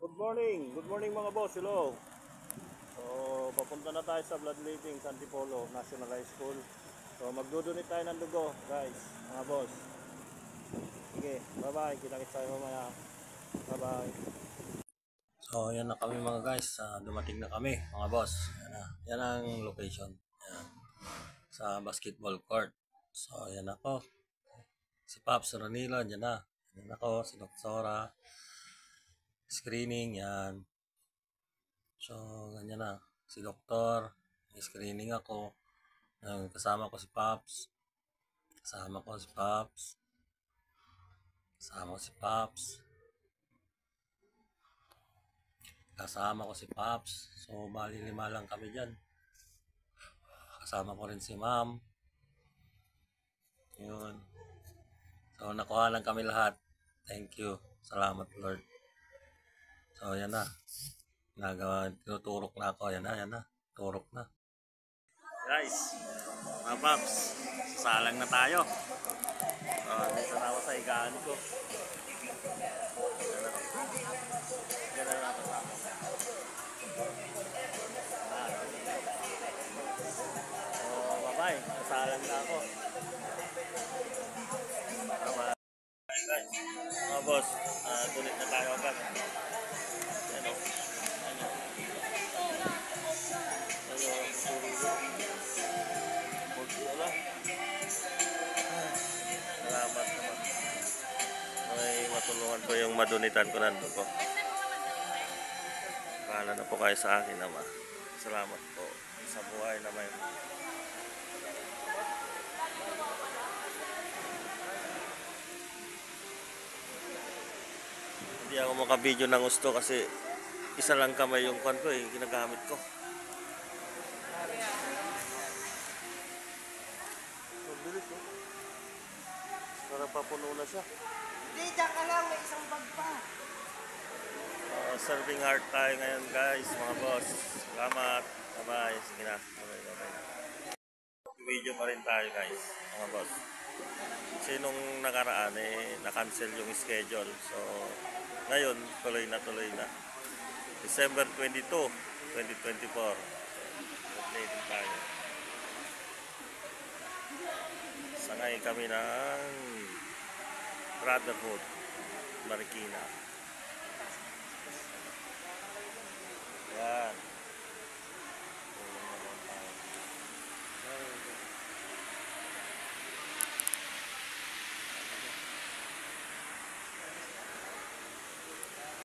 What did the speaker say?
Good morning mga boss, hello. So, papunta na tayo sa Bloodletting San Antipolo National High School. So, magdudunit tayo ng dugo, guys, mga boss. Sige, bye-bye, kita-kits tayo mamaya. Bye-bye. So, yan na kami mga guys, dumating na kami mga boss. Yan ang location. Yan. Sa basketball court. So, yan ako. Si Pops Ronilo, yan na. Yan ako, si Doktora. Screening, yan. So, ganyan na. Si Doktor, may screening ako. Kasama ko si Pops. Kasama ko si Pops. Kasama ko si Pops. Kasama ko si Pops. So, bali 5 lang kami dyan. Kasama ko rin si Ma'am. Yun. So, nakuha lang kami lahat. Thank you. Salamat, Lord. So, yan na. Tinuturok na ako. Yan na. Turok na. Guys, mga Pops, sasalang na tayo. Dito na ako sa higaan ko. Yan na natin sa akin. So, bye-bye. Sasalang na ako. Bye-bye. Guys, mga boss, tulit na tayo agad. Yan o. Salamat naman. Ay, matulungan ko yung madunitan ko ng dugo. Bahala na po kayo sa akin naman. Salamat po sa buhay na may. Hindi ako makabidyo ng gusto kasi isa lang kamay yung kwan ko ginagamit ko. Mabilis para papuno na siya. Hindi, dyan ka lang. May isang bag pa. Serving heart tayo ngayon guys, mga boss. Salamat. Bye-bye. Sige na. Bye-bye. Video pa rin tayo guys, mga boss. Kasi nung nakaraan na-cancel yung schedule. So, ngayon, tuloy na. December 22, 2024. Updating tayo. Sangay kami ng Brotherhood, Marikina.